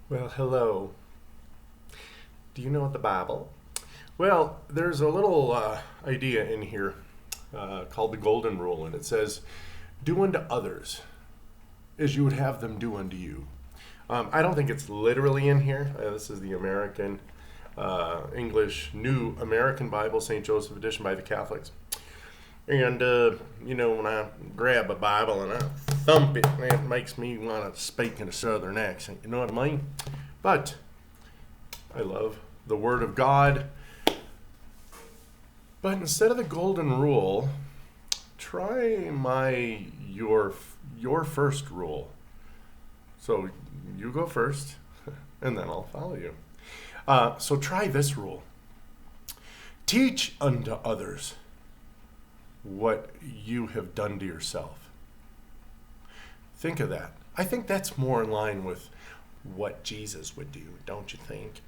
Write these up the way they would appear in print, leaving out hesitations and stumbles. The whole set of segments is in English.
Well, hello. Do you know the Bible? Well, there's a little idea in here called the Golden Rule, and it says, "Do unto others as you would have them do unto you." I don't think it's literally in here. This is the American English New American Bible, St. Joseph edition by the Catholics. And, when I grab a Bible and I thump it, it makes me want to speak in a southern accent. You know what I mean? But I love the Word of God. But instead of the Golden Rule, try your first rule. So you go first, and then I'll follow you. So try this rule. Teach unto others what you have done to yourself. Think of that. I think that's more in line with what Jesus would do, don't you think?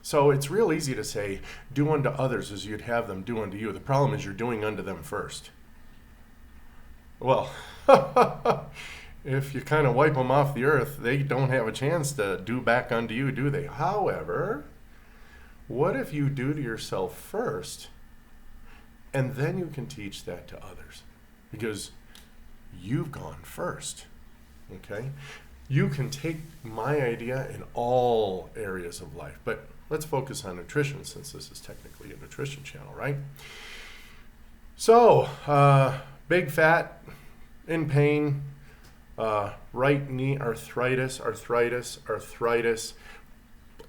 So it's real easy to say, do unto others as you'd have them do unto you. The problem is you're doing unto them first. Well, if you kind of wipe them off the earth, they don't have a chance to do back unto you, do they? However, what if you do to yourself first, and then you can teach that to others? Because you've gone first, okay? You can take my idea in all areas of life, but let's focus on nutrition since this is technically a nutrition channel, right? So, big fat, in pain, right knee arthritis,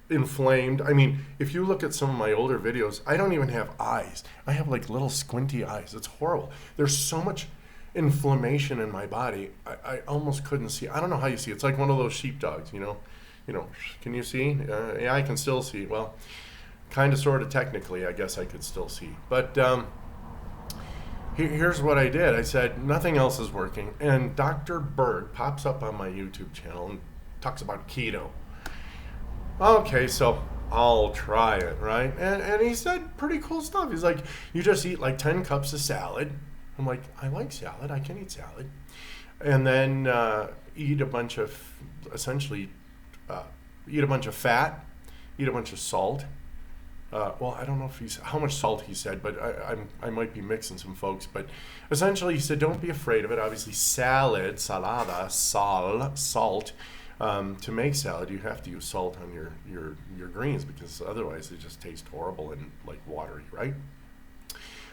inflamed. I mean, if you look at some of my older videos, I don't even have eyes. I have like little squinty eyes. It's horrible. There's so much inflammation in my body. I almost couldn't see. I don't know how you see. It's like one of those sheepdogs, you know. Can you see? Yeah, I can still see. Well, kind of, sort of, technically, I guess I could still see. But here's what I did. I said, nothing else is working. And Dr. Berg pops up on my YouTube channel and talks about keto. Okay, so I'll try it, right? And he said pretty cool stuff. He's like, you just eat like 10 cups of salad. I'm like, I like salad. I can eat salad. And then eat a bunch of fat, eat a bunch of salt. Well, I don't know if how much salt he said, but I might be mixing some folks. But essentially, he said, don't be afraid of it. Obviously, salada, salt. To make salad, you have to use salt on your greens because otherwise they just taste horrible and like watery, right?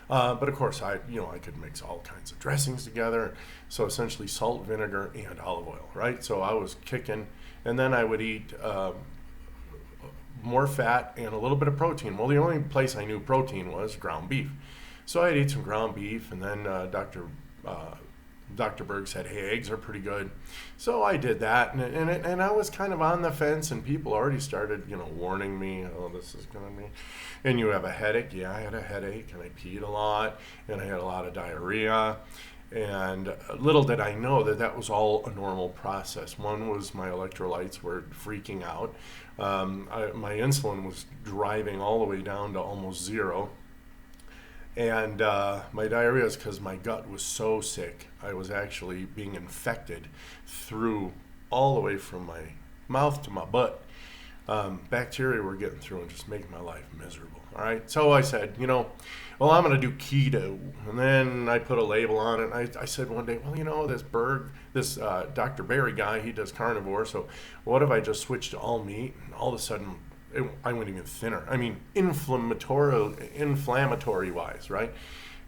But of course, I could mix all kinds of dressings together. So essentially, salt, vinegar, and olive oil, right? So I was kicking, and then I would eat more fat and a little bit of protein. Well, the only place I knew protein was ground beef. So I'd eat some ground beef, and then Dr. Berg said, hey, eggs are pretty good. So I did that, and I was kind of on the fence, and people already started, warning me, oh, this is going to be, and you have a headache. Yeah, I had a headache, and I peed a lot, and I had a lot of diarrhea, and little did I know that was all a normal process. One was my electrolytes were freaking out. My insulin was driving all the way down to almost zero. And my diarrhea is because my gut was so sick. I was actually being infected through all the way from my mouth to my butt. Bacteria were getting through and just making my life miserable. All right. So I said, well, I'm going to do keto. And then I put a label on it. And I said one day, well, this Dr. Berry guy, he does carnivore. So what if I just switched to all meat? And all of a sudden, I went even thinner. I mean, inflammatory wise, right?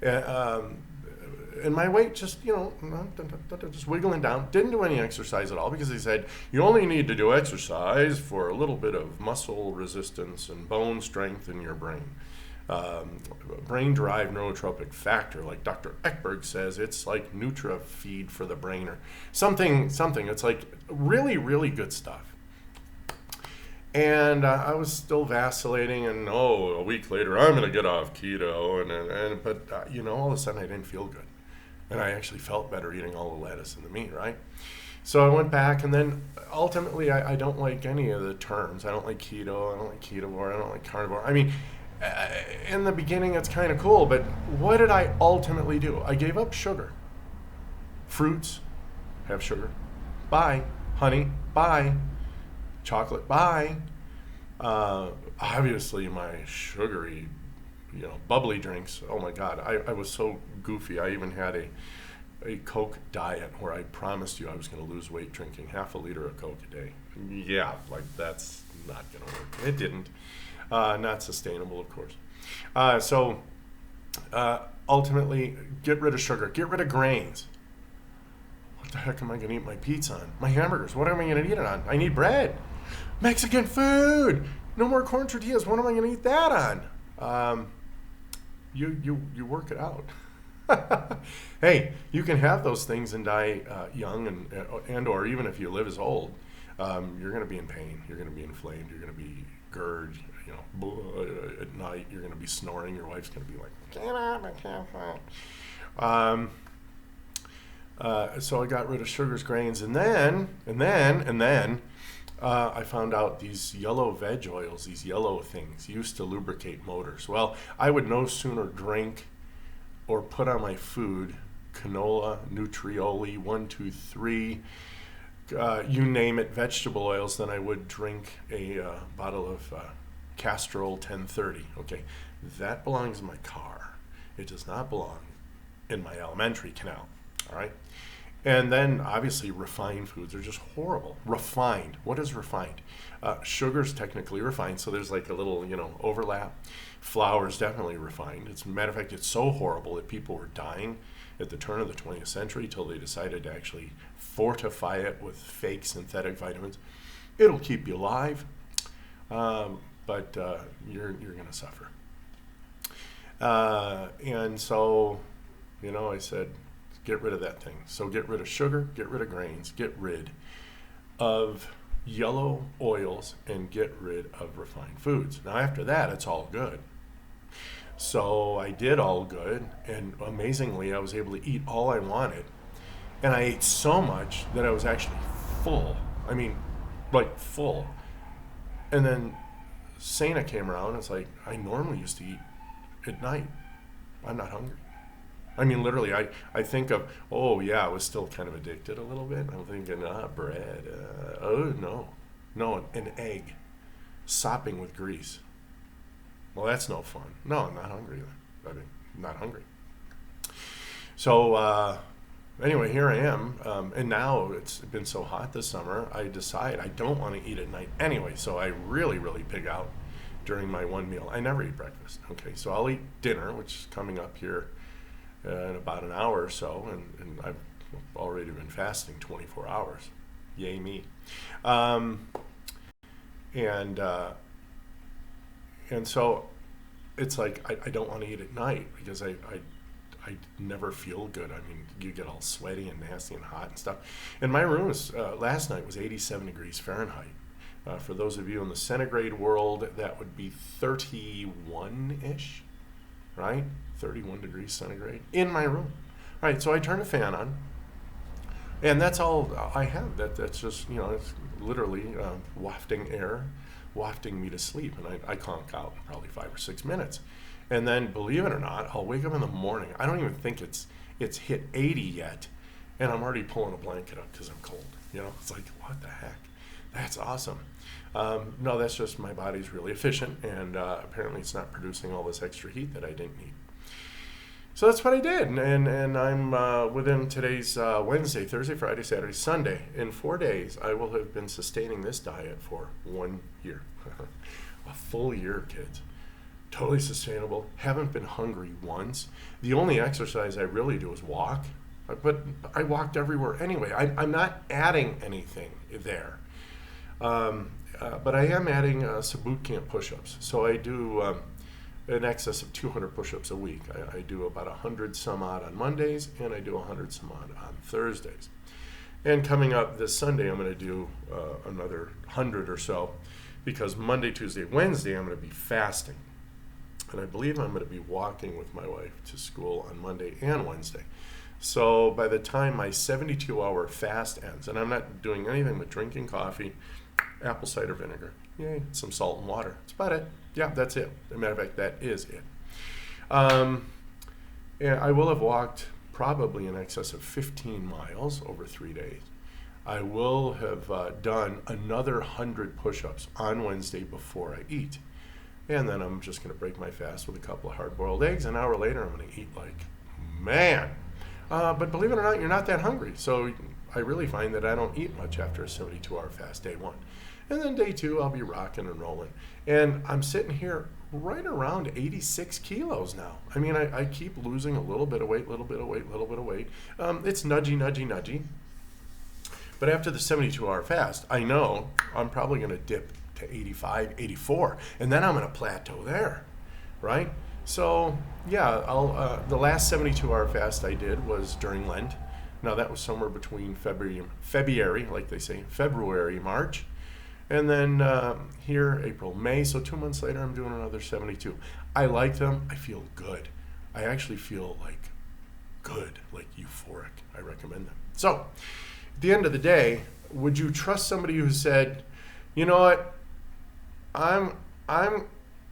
And my weight just, just wiggling down. Didn't do any exercise at all because they said you only need to do exercise for a little bit of muscle resistance and bone strength in your brain. Brain-derived neurotropic factor, like Dr. Ekberg says, it's like NutraFeed for the brain or something. It's like really, really good stuff. And I was still vacillating, and a week later, I'm going to get off keto, but all of a sudden I didn't feel good, and I actually felt better eating all the lettuce and the meat, right? So I went back, and then ultimately I don't like any of the terms. I don't like keto, I don't like ketovore, I don't like carnivore. I mean, in the beginning it's kind of cool, but what did I ultimately do? I gave up sugar. Fruits have sugar. Bye. Honey, bye. chocolate, bye. Obviously, my sugary, bubbly drinks. Oh my God, I was so goofy. I even had a Coke diet where I promised you I was going to lose weight drinking half a liter of Coke a day. Yeah, like that's not going to work. It didn't. Not sustainable, of course. So ultimately, get rid of sugar. Get rid of grains. What the heck am I going to eat my pizza on? My hamburgers. What am I going to eat it on? I need bread. Mexican food. No more corn tortillas. What am I going to eat that on? You work it out. Hey, you can have those things and die young, and or even if you live as old, you're going to be in pain. You're going to be inflamed. You're going to be GERD. At night you're going to be snoring. Your wife's going to be like, "Get up, I can't find." So I got rid of sugars, grains, and then I found out these yellow veg oils, these yellow things, used to lubricate motors. Well, I would no sooner drink or put on my food canola, Nutrioli, 1, 2, 3, you name it, vegetable oils, than I would drink a bottle of Castrol 1030. Okay, that belongs in my car. It does not belong in my alimentary canal. All right. And then obviously refined foods are just horrible. Refined. What is refined? Sugar's technically refined, so there's like a little, overlap. Flour is definitely refined. As a matter of fact, it's so horrible that people were dying at the turn of the 20th century till they decided to actually fortify it with fake synthetic vitamins. It'll keep you alive, but you're going to suffer. And so, I said, get rid of that thing. So get rid of sugar, get rid of grains, get rid of yellow oils, and get rid of refined foods. Now after that, it's all good. So I did all good, and amazingly, I was able to eat all I wanted. And I ate so much that I was actually full. I mean, like full. And then Sana came around, and it's like, I normally used to eat at night. I'm not hungry. I mean, literally, I think of, oh, yeah, I was still kind of addicted a little bit. I'm thinking, bread. No, an egg sopping with grease. Well, that's no fun. No, I'm not hungry then. I mean, I'm not hungry. So, anyway, here I am. And now it's been so hot this summer, I decide I don't want to eat at night anyway. So I really, really pig out during my one meal. I never eat breakfast. Okay, so I'll eat dinner, which is coming up here in about an hour or so, and I've already been fasting 24 hours. Yay me. And so it's like I don't want to eat at night because I never feel good. I mean, you get all sweaty and nasty and hot and stuff. And my room is, last night was 87 degrees Fahrenheit. For those of you in the centigrade world, that would be 31-ish, right? 31 degrees centigrade in my room. All right, so I turn the fan on, and that's all I have. That's just, it's literally wafting air, wafting me to sleep, and I conk out in probably 5 or 6 minutes. And then, believe it or not, I'll wake up in the morning. I don't even think it's hit 80 yet, and I'm already pulling a blanket up because I'm cold. It's like, what the heck? That's awesome. No, that's just my body's really efficient, and apparently it's not producing all this extra heat that I didn't need. So that's what I did, and I'm within today's Wednesday, Thursday, Friday, Saturday, Sunday. In 4 days, I will have been sustaining this diet for 1 year. A full year, kids. Totally sustainable. Haven't been hungry once. The only exercise I really do is walk, but I walked everywhere anyway. I'm not adding anything there. But I am adding some boot camp push-ups. So I do in excess of 200 push-ups a week. I do about 100 some odd on Mondays, and I do 100 some odd on Thursdays. And coming up this Sunday, I'm going to do another 100 or so, because Monday, Tuesday, Wednesday, I'm going to be fasting. And I believe I'm going to be walking with my wife to school on Monday and Wednesday. So by the time my 72-hour fast ends, and I'm not doing anything but drinking coffee, apple cider vinegar, yay, some salt and water. That's about it. Yeah, that's it. As a matter of fact, that is it. And I will have walked probably in excess of 15 miles over 3 days. I will have done another 100 push-ups on Wednesday before I eat. And then I'm just going to break my fast with a couple of hard-boiled eggs. An hour later, I'm going to eat like man. But believe it or not, you're not that hungry. So I really find that I don't eat much after a 72-hour fast, day one. And then day two, I'll be rocking and rolling. And I'm sitting here right around 86 kilos now. I mean, I keep losing a little bit of weight, little bit of weight, little bit of weight. It's nudgy, nudgy, nudgy. But after the 72-hour fast, I know I'm probably going to dip to 85, 84, and then I'm going to plateau there, right? So, yeah, the last 72-hour fast I did was during Lent. Now, that was somewhere between February, like they say, February, March, and then here, April, May. So 2 months later, I'm doing another 72. I like them. I feel good. I actually feel like good, like euphoric. I recommend them. So, at the end of the day, would you trust somebody who said, you know what, I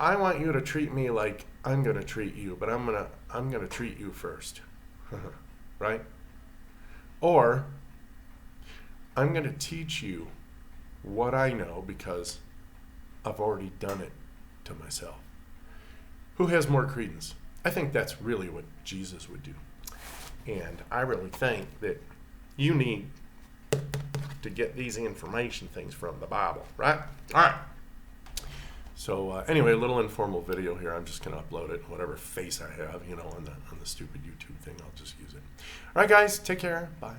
want you to treat me like I'm gonna treat you, but I'm gonna treat you first, right? Or I'm gonna teach you what I know because I've already done it to myself. Who has more credence? I think that's really what Jesus would do, and I really think that you need to get these information things from the Bible, right? All right. So anyway, a little informal video here. I'm just going to upload it, whatever face I have, on the stupid YouTube thing. I'll just use it. All right, guys, take care. Bye.